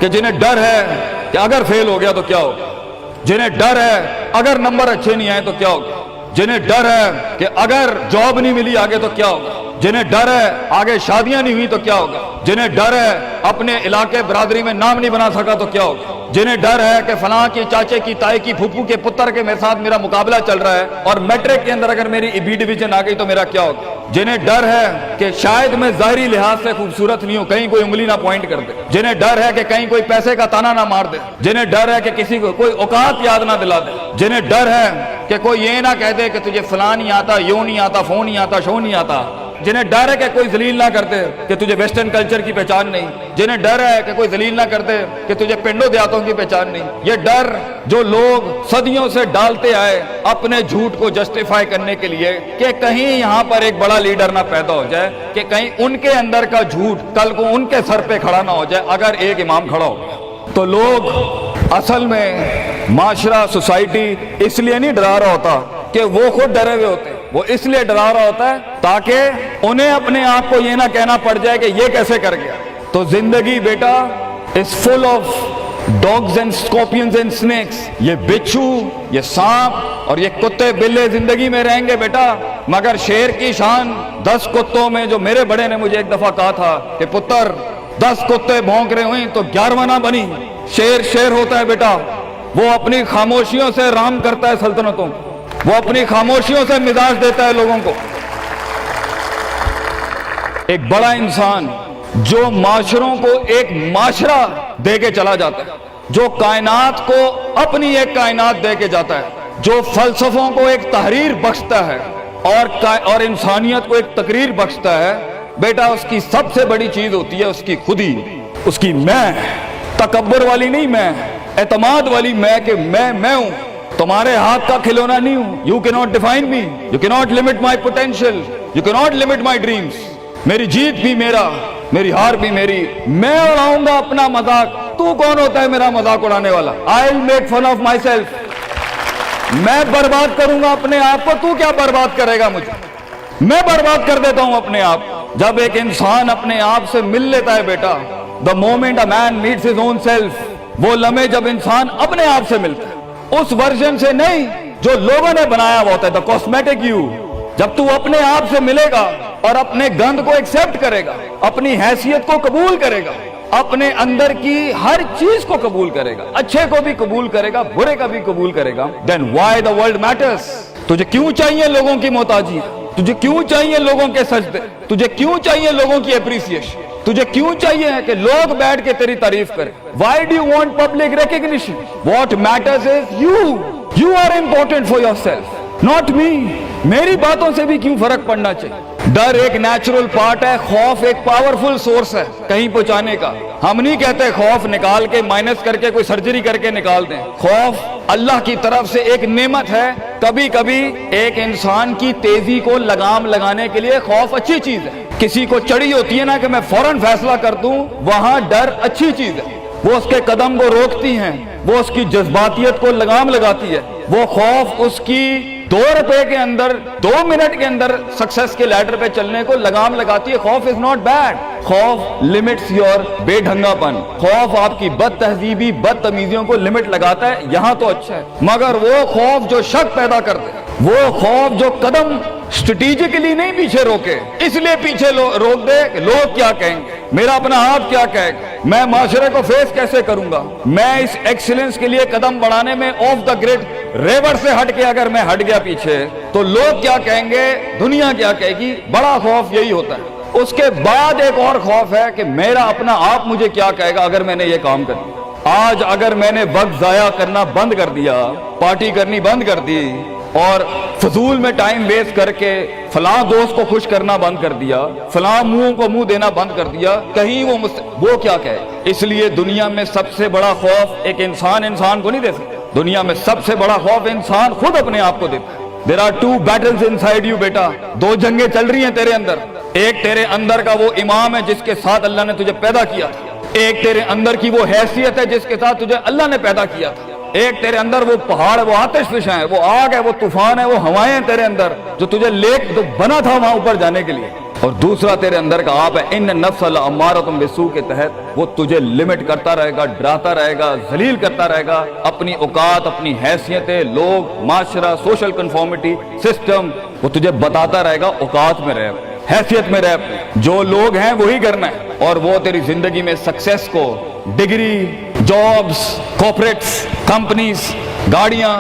کہ جنہیں ڈر ہے کہ اگر فیل ہو گیا تو کیا ہوگا، جنہیں ڈر ہے اگر نمبر اچھے نہیں آئے تو کیا ہوگا، جنہیں ڈر ہے کہ اگر جاب نہیں ملی آگے تو کیا ہوگا، جنہیں ڈر ہے آگے شادیاں نہیں ہوئی تو کیا ہوگا، جنہیں ڈر ہے اپنے علاقے برادری میں نام نہیں بنا سکا تو کیا ہوگا، جنہیں ڈر ہے کہ فلاں کی چاچے کی تائی کی پھپھو کے پتر کے میرے ساتھ میرا مقابلہ چل رہا ہے اور میٹرک کے اندر اگر میری بی ڈویژن آ گئی تو میرا کیا ہوگا، جنہیں ڈر ہے کہ شاید میں ظاہری لحاظ سے خوبصورت نہیں ہوں، کہیں کوئی انگلی نہ پوائنٹ کر دے، جنہیں ڈر ہے کہ کہیں کوئی پیسے کا تانا نہ مار دے، جنہیں ڈر ہے کہ کسی کو کوئی اوقات یاد نہ دلا دے، جنہیں ڈر ہے کہ کوئی یہ نہ کہہ دے کہ تجھے فلاں نہیں آتا، یوں نہیں آتا، فون نہیں آتا، شو نہیں آتا، جنہیں ڈر ہے کہ کوئی ذلیل نہ کرتے کہ تجھے ویسٹرن کلچر کی پہچان نہیں، جنہیں ڈر ہے کہ کوئی ذلیل نہ کرتے کہ تجھے پنڈوں دیہاتوں کی پہچان نہیں، یہ ڈر جو لوگ صدیوں سے ڈالتے آئے اپنے جھوٹ کو جسٹیفائی کرنے کے لیے کہ کہیں یہاں پر ایک بڑا لیڈر نہ پیدا ہو جائے، کہ کہیں ان کے اندر کا جھوٹ کل کو ان کے سر پہ کھڑا نہ ہو جائے اگر ایک امام کھڑا ہو گیا، تو لوگ اصل میں معاشرہ سوسائٹی اس لیے نہیں ڈرا رہا ہوتا کہ وہ خود ڈرے ہوئے ہوتے، وہ اس لیے ڈرا رہا ہوتا ہے تاکہ انہیں اپنے آپ کو یہ نہ کہنا پڑ جائے کہ یہ کیسے کر گیا۔ تو زندگی بیٹا is full of dogs and scorpions and snakes، یہ بچھو، یہ سانپ اور یہ کتے بلے زندگی میں رہیں گے بیٹا، مگر شیر کی شان 10 کتوں میں، جو میرے بڑے نے مجھے ایک دفعہ کہا تھا کہ پتر 10 کتے بھونک رہے ہوئیں تو 11واں نہ بنی، شیر شیر ہوتا ہے بیٹا، وہ اپنی خاموشیوں سے رام کرتا ہے سلطنتوں، وہ اپنی خاموشیوں سے مزاج دیتا ہے لوگوں کو۔ ایک بڑا انسان جو معاشروں کو ایک معاشرہ دے کے چلا جاتا ہے، جو کائنات کو اپنی ایک کائنات دے کے جاتا ہے، جو فلسفوں کو ایک تحریر بخشتا ہے اور انسانیت کو ایک تقریر بخشتا ہے، بیٹا اس کی سب سے بڑی چیز ہوتی ہے اس کی خودی، اس کی میں، تکبر والی نہیں میں، اعتماد والی میں، کہ میں ہوں، تمہارے ہاتھ کا کھلونا نہیں ہوں، you cannot define me, you cannot limit my potential, you cannot limit my dreams، میری جیت بھی میرا، میری ہار بھی میری، میں اڑاؤں گا اپنا مذاق، تو کون ہوتا ہے میرا مذاق اڑانے والا، I'll make fun of myself، میں برباد کروں گا اپنے آپ کو، تو کیا برباد کرے گا مجھے، میں برباد کر دیتا ہوں اپنے آپ۔ جب ایک انسان اپنے آپ سے مل لیتا ہے بیٹا، the moment a man meets his own self، وہ لمحے جب انسان اپنے آپ سے ملتا ہے، اس ورژن سے نہیں جو لوگوں نے بنایا ہوا ہوتا ہے، the cosmetic you، جب تو اپنے آپ سے ملے گا اور اپنے گند کو ایکسپٹ کرے گا، اپنی حیثیت کو قبول کرے گا، اپنے اندر کی ہر چیز کو قبول کرے گا، اچھے کو بھی قبول کرے گا، برے کا بھی قبول کرے گا، then why the world matters، تجھے کیوں چاہیے لوگوں کی محتاجی، تجھے کیوں چاہیے لوگوں کے سجدے، تجھے کیوں چاہیے لوگوں کی اپریسیشن، تجھے کیوں چاہیے کہ لوگ بیٹھ کے تیری تعریف کریں، why do you want public recognition، what matters is you are important for yourself، not me، میری باتوں سے بھی کیوں فرق پڑنا چاہیے۔ ڈر ایک نیچرل پارٹ ہے، خوف ایک پاورفل سورس ہے کہیں پہنچانے کا۔ ہم نہیں کہتے خوف نکال کے مائنس کر کے کوئی سرجری کر کے نکال دیں، خوف اللہ کی طرف سے ایک نعمت ہے۔ کبھی کبھی ایک انسان کی تیزی کو لگام لگانے کے لیے خوف اچھی چیز ہے۔ کسی کو چڑھی ہوتی ہے نا کہ میں فوراً فیصلہ کر دوں، وہاں ڈر اچھی چیز ہے، وہ اس کے قدم کو روکتی ہیں، وہ اس کی جذباتیت کو لگام لگاتی ہے۔ وہ خوف اس کی 2 روپے کے اندر 2 منٹ کے اندر سکسس کے لیڈر پہ چلنے کو لگام لگاتی ہے۔ خوف از ناٹ بیڈ، خوف لمٹس یور بے ڈھنگا پن، خوف آپ کی بد تہذیبی بد تمیزیوں کو لمٹ لگاتا ہے، یہاں تو اچھا ہے۔ مگر وہ خوف جو شک پیدا کر دے، وہ خوف جو قدم اسٹریٹجکلی نہیں پیچھے روکے، اس لیے پیچھے روک دے کہ لوگ کیا کہیں گے، میرا اپنا آپ کیا کہے گا، میں معاشرے کو فیس کیسے کروں گا، میں اس ایکسیلنس کے لیے قدم بڑھانے میں آف دا گریڈ ریور سے ہٹ کے اگر میں ہٹ گیا پیچھے تو لوگ کیا کہیں گے، دنیا کیا کہے گی۔ بڑا خوف یہی ہوتا ہے۔ اس کے بعد ایک اور خوف ہے کہ میرا اپنا آپ مجھے کیا کہے گا اگر میں نے یہ کام کر دیا۔ آج اگر میں نے وقت ضائع کرنا بند کر دیا، پارٹی کرنی بند کر دی اور فضول میں ٹائم ویسٹ کر کے فلاں دوست کو خوش کرنا بند کر دیا، فلاں منہ کو منہ دینا بند کر دیا، کہیں وہ کیا کہے۔ اس لیے دنیا میں سب سے بڑا خوف ایک انسان کو نہیں دے سکتا، دنیا میں سب سے بڑا خوف انسان خود اپنے آپ کو دیتا ہے۔ There are 2 battles inside you بیٹا، 2 جنگیں چل رہی ہیں تیرے اندر۔ ایک تیرے اندر کا وہ امام ہے جس کے ساتھ اللہ نے تجھے پیدا کیا تھا، ایک تیرے اندر کی وہ حیثیت ہے جس کے ساتھ تجھے اللہ نے پیدا کیا تھا، ایک تیرے اندر وہ پہاڑ ہے، وہ آتش فشاں ہے، وہ آگ ہے، وہ طوفان ہے، وہ ہوائیں ہیں تیرے اندر جو تجھے تو بنا تھا وہاں اوپر جانے کے لیے۔ اور دوسرا تیرے اندر کا آپ ہے ان نفس الامارۃ بالسوء کے تحت وہ تجھے لمٹ کرتا رہے گا، ڈراتا رہے گا، ذلیل کرتا رہے گا، اپنی اوقات، اپنی حیثیتیں، لوگ، معاشرہ، سوشل کنفارمیٹی، سسٹم، وہ تجھے بتاتا رہے گا اوقات میں رہ، حیثیت میں رہ، جو لوگ ہیں وہی کرنا ہے، اور وہ تیری زندگی میں سکسیس کو ڈگری، جابز، کارپوریٹس، کمپنیز، گاڑیاں،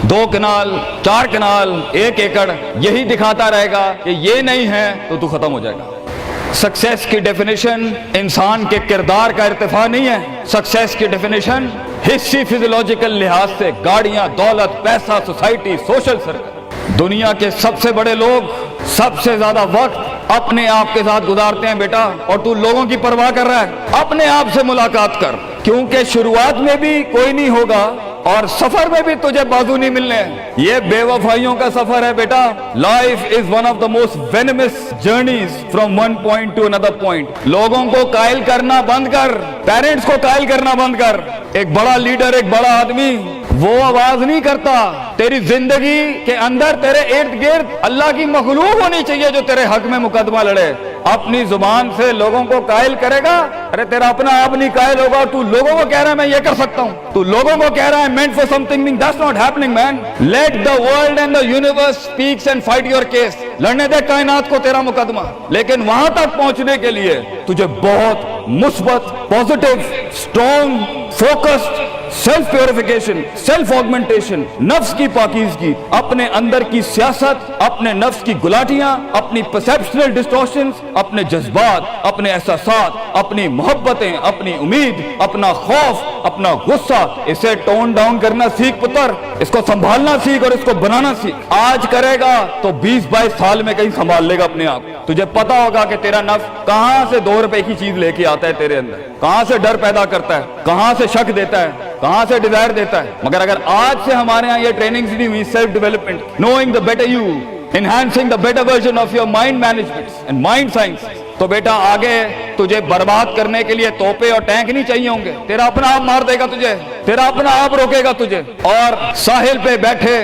2 کنال، 4 کنال، 1 ایکڑ، یہی دکھاتا رہے گا کہ یہ نہیں ہے تو ختم ہو جائے گا۔ سکسیس کی ڈیفینیشن انسان کے کردار کا ارتفاع نہیں ہے، سکسیس کی ڈیفینیشن حصی فزیولوجیکل لحاظ سے گاڑیاں، دولت، پیسہ، سوسائٹی، سوشل سرکل۔ دنیا کے سب سے بڑے لوگ سب سے زیادہ وقت اپنے آپ کے ساتھ گزارتے ہیں بیٹا، اور تو لوگوں کی پرواہ کر رہا ہے۔ اپنے آپ سے ملاقات کر، کیونکہ شروعات میں بھی کوئی نہیں ہوگا اور سفر میں بھی تجھے بازو نہیں ملنے۔ یہ بے وفائیوں کا سفر ہے بیٹا۔ Life is one of the most venomous journeys from one point to another point. لوگوں کو قائل کرنا بند کر، پیرنٹس کو قائل کرنا بند کر۔ ایک بڑا لیڈر، ایک بڑا آدمی وہ آواز نہیں کرتا، تیری زندگی کے اندر تیرے ارد گرد اللہ کی مخلوق ہونی چاہیے جو تیرے حق میں مقدمہ لڑے۔ اپنی زبان سے لوگوں کو قائل کرے گا، ارے تیرا اپنا آپ نہیں قائل ہوگا۔ تو لوگوں کو کہہ رہا ہے میں یہ کر سکتا ہوں، تو لوگوں کو کہہ رہا ہے meant for something, that's not happening man. Let the world and the universe speaks and fight your case. لڑنے دے کائنات کو تیرا مقدمہ، لیکن وہاں تک پہنچنے کے لیے تجھے بہت مثبت، positive, strong, focused, self purification, self augmentation, نفس کی پاکیزگی، اپنے اندر کی سیاست، اپنے نفس کی گلاٹیاں، اپنی پرسیپشنل ڈسٹورشنز، اپنے جذبات، اپنے احساسات، اپنی محبتیں، اپنی امید، اپنا خوف، اپنا غصہ، اسے ٹون ڈاؤن کرنا سیکھ پتر، اس کو سنبھالنا سیکھ اور اس کو بنانا سیکھ۔ آج کرے گا تو 20-22 سال میں کہیں سنبھال لے گا اپنے آپ۔ تجھے پتا ہوگا کہ تیرا نفس کہاں سے 2 روپے کی چیز لے کے آتا ہے تیرے اندر، کہاں سے ڈر پیدا کرتا ہے، کہاں سے شک دیتا ہے، کہاں سے ڈیزائر دیتا ہے۔ مگر اگر آج سے ہمارے ہاں یہ ٹریننگز نہیں ہوئی، self development, knowing the better you, enhancing the better version of your mind management and mind science, تو بیٹا آگے تجھے برباد کرنے کے لیے توپے اور ٹینک نہیں چاہیے ہوں گے۔ تیرا اپنا آپ مار دے گا تجھے، تیرا اپنا آپ روکے گا تجھے۔ اور ساحل پہ بیٹھے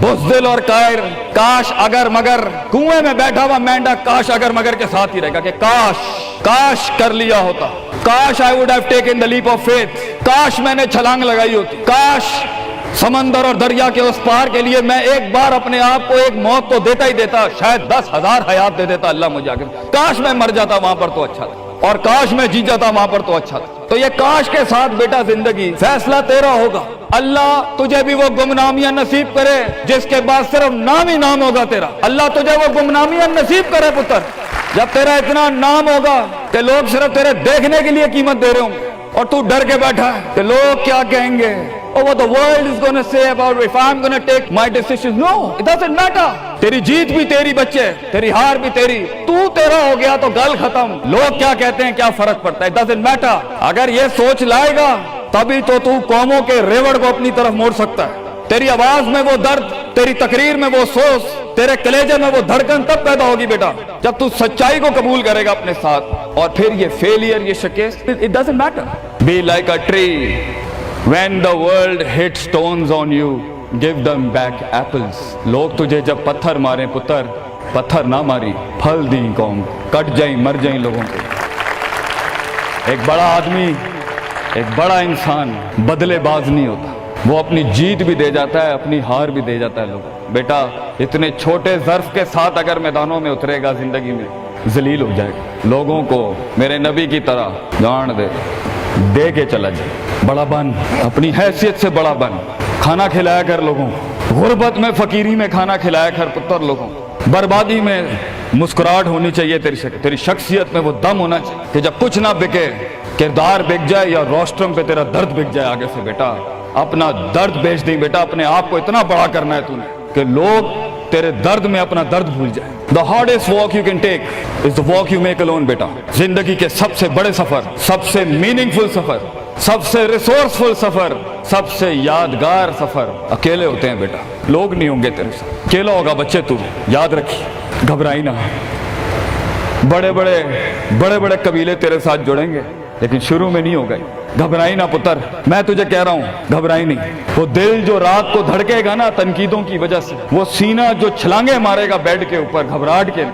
بزدل اور قائر، کاش اگر مگر، کنویں میں بیٹھا ہوا مینڈک کاش اگر مگر کے ساتھ ہی رہے گا کہ کاش کر لیا ہوتا، کاش I would have taken the leap of faith، کاش میں نے چھلانگ لگائی ہوتی، کاش سمندر اور دریا کے اس پار کے لیے میں ایک بار اپنے آپ کو ایک موت تو دیتا ہی دیتا، شاید 10,000 حیات دے دیتا اللہ مجھے آگے، کاش میں مر جاتا وہاں پر تو اچھا تھا، اور کاش میں جی جاتا وہاں پر تو اچھا تھا۔ تو یہ کاش کے ساتھ بیٹا زندگی، فیصلہ تیرا ہوگا۔ اللہ تجھے بھی وہ گمنامیاں نصیب کرے جس کے بعد صرف نام ہی نام ہوگا تیرا۔ اللہ تجھے وہ گمنامیاں نصیب کرے پتر، جب تیرا اتنا نام ہوگا کہ لوگ صرف تیرے دیکھنے کے لیے قیمت دے رہے ہوں گے، اور تو ڈر کے بیٹھا ہے کہ لوگ کیا کہیں گے، or what the world is going to say about if I'm going to take my decisions. No, it doesn't matter. تیری جیت بھی تیری بچے، تیری ہار بھی تیری، تو تیرا ہو گیا تو گل ختم۔ لوگ کیا کہتے ہیں کیا فرق پڑتا ہے، it doesn't matter۔ اگر یہ سوچ لائے گا تبھی تو قوموں کے ریوڑ کو اپنی طرف موڑ سکتا ہے۔ تیری آواز میں وہ درد، تیری تقریر میں وہ سوز، تیرے کلیجے میں وہ دھڑکن تب پیدا ہوگی بیٹا جب تو سچائی کو قبول کرے گا اپنے ساتھ۔ اور پھر یہ فیلئر، یہ شکست، it doesn't matter. Be like a tree. When the world hits stones on you, give them back apples. لوگ تجھے جب پتھر ماریں پتر، پتھر نہ ماری، پھل دیں قوم، کٹ جائیں مر جائیں لوگوں کے۔ ایک بڑا آدمی، ایک بڑا انسان بدلے باز نہیں ہوتا، وہ اپنی جیت بھی دے جاتا ہے، اپنی ہار بھی دے جاتا ہے لوگوں۔ بیٹا اتنے چھوٹے ظرف کے ساتھ اگر میدانوں میں اترے گا زندگی میں، ذلیل ہو جائے گا۔ لوگوں کو میرے نبی کی طرح جان دے کے چلا جائے، بڑا بن، اپنی حیثیت سے بڑا بن، کھانا کھلایا کر لوگوں، غربت میں فقیری میں کھانا کھلایا کر پتر لوگوں، بربادی میں مسکراہٹ ہونی چاہیے تیری شخصیت میں وہ دم ہونا چاہیے کہ جب کچھ نہ بکے، کردار بک جائے یا روسٹرم پہ تیرا درد بک جائے آگے سے، بیٹا اپنا درد بیچ دیں بیٹا، اپنے آپ کو اتنا بڑا کرنا ہے تو نے کہ لوگ تیرے درد میں اپنا درد بھول جائیں۔ The hardest walk you can take is the walk you make alone بیٹا۔ زندگی کے سب سے بڑے سفر، سب سے میننگ فل سفر، سب سے ریسورسفل سفر، سب سے یادگار سفر اکیلے ہوتے ہیں بیٹا، لوگ نہیں ہوں گے تیرے ساتھ، اکیلا ہوگا بچے تو، یاد رکھیے، گھبرائی نہ۔ بڑے بڑے قبیلے تیرے ساتھ جڑیں گے لیکن شروع میں نہیں ہوگا، گھبرائی نہ پتر، میں تجھے کہہ رہا ہوں گھبرائی نہیں۔ وہ دل جو رات کو دھڑکے گا نا تنقیدوں کی وجہ سے، وہ سینہ جو چھلانگے مارے گا بیڈ کے اوپر گھبراہٹ کے،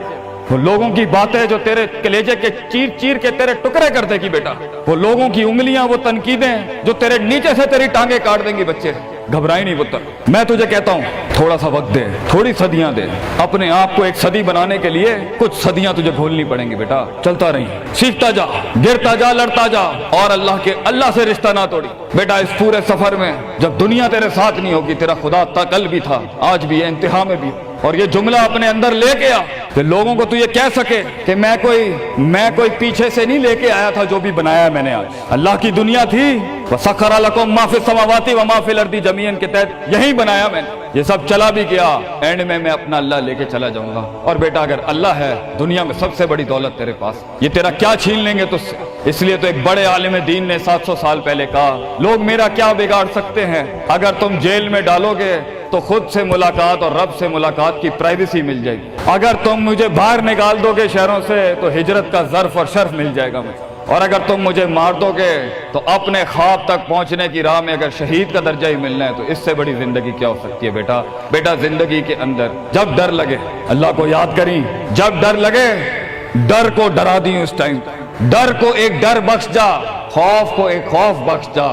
وہ لوگوں کی باتیں جو تیرے کلیجے کے چیر چیر کے تیرے ٹکڑے کر دے گی بیٹا، وہ لوگوں کی انگلیاں، وہ تنقیدیں جو تیرے نیچے سے تیری ٹانگیں کاٹ دیں گی بچے، گھبرائی نہیں پتر۔ میں تجھے کہتا ہوں تھوڑا سا وقت دے، تھوڑی صدیاں دے، اپنے آپ کو ایک صدی بنانے کے لیے کچھ صدیاں تجھے گھولنی پڑیں گی بیٹا، چلتا رہی، سیکھتا جا، گرتا جا، لڑتا جا، اور اللہ سے رشتہ نہ توڑی بیٹا۔ اس پورے سفر میں جب دنیا تیرے ساتھ نہیں ہوگی، تیرا خدا تھا، کل بھی تھا، آج بھی ہے، انتہا میں بھی، اور یہ جملہ اپنے اندر لے کے آ کہ لوگوں کو تو یہ کہہ سکے کہ میں کوئی پیچھے سے نہیں لے کے آیا تھا، جو بھی بنایا میں نے آج اللہ کی دنیا تھی، وَسَخَّرَ لَكُم مَّا فِي السَّمَاوَاتِ وَمَا فِي الْأَرْضِ جَمِيعًا کے تحت یہی بنایا میں نے، یہ سب چلا بھی گیا، اینڈ میں اپنا اللہ لے کے چلا جاؤں گا۔ اور بیٹا اگر اللہ ہے دنیا میں سب سے بڑی دولت تیرے پاس، یہ تیرا کیا چھین لیں گے تجھ سے؟ اس لیے تو ایک بڑے عالم دین نے 700 سال پہلے کہا، لوگ میرا کیا بگاڑ سکتے ہیں؟ اگر تم جیل میں ڈالو گے تو خود سے ملاقات اور رب سے ملاقات کی پرائیویسی مل جائے گی، اگر تم مجھے باہر نکال دو گے شہروں سے تو ہجرت کا ظرف اور شرف مل جائے گا مجھے، اور اگر تم مجھے مار دو گے تو اپنے خواب تک پہنچنے کی راہ میں اگر شہید کا درجہ ہی ملنا ہے تو اس سے بڑی زندگی کیا ہو سکتی ہے بیٹا زندگی کے اندر جب ڈر لگے اللہ کو یاد کریں، جب ڈر لگے ڈر کو ڈرا دیں، اس ٹائم ڈر کو ایک ڈر بخش جا، خوف کو ایک خوف بخش جا،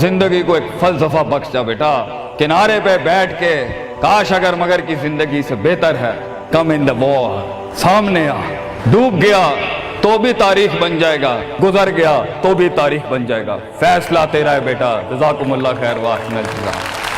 زندگی کو ایک فلسفہ بخش جا بیٹا۔ کنارے پہ بیٹھ کے کاش اگر مگر کی زندگی سے بہتر ہے، کم ان دا وار، سامنے آ، ڈوب گیا تو بھی تاریخ بن جائے گا، گزر گیا تو بھی تاریخ بن جائے گا، فیصلہ تیرا ہے بیٹا۔ جزاکم اللہ خیر واحسن الجزاء۔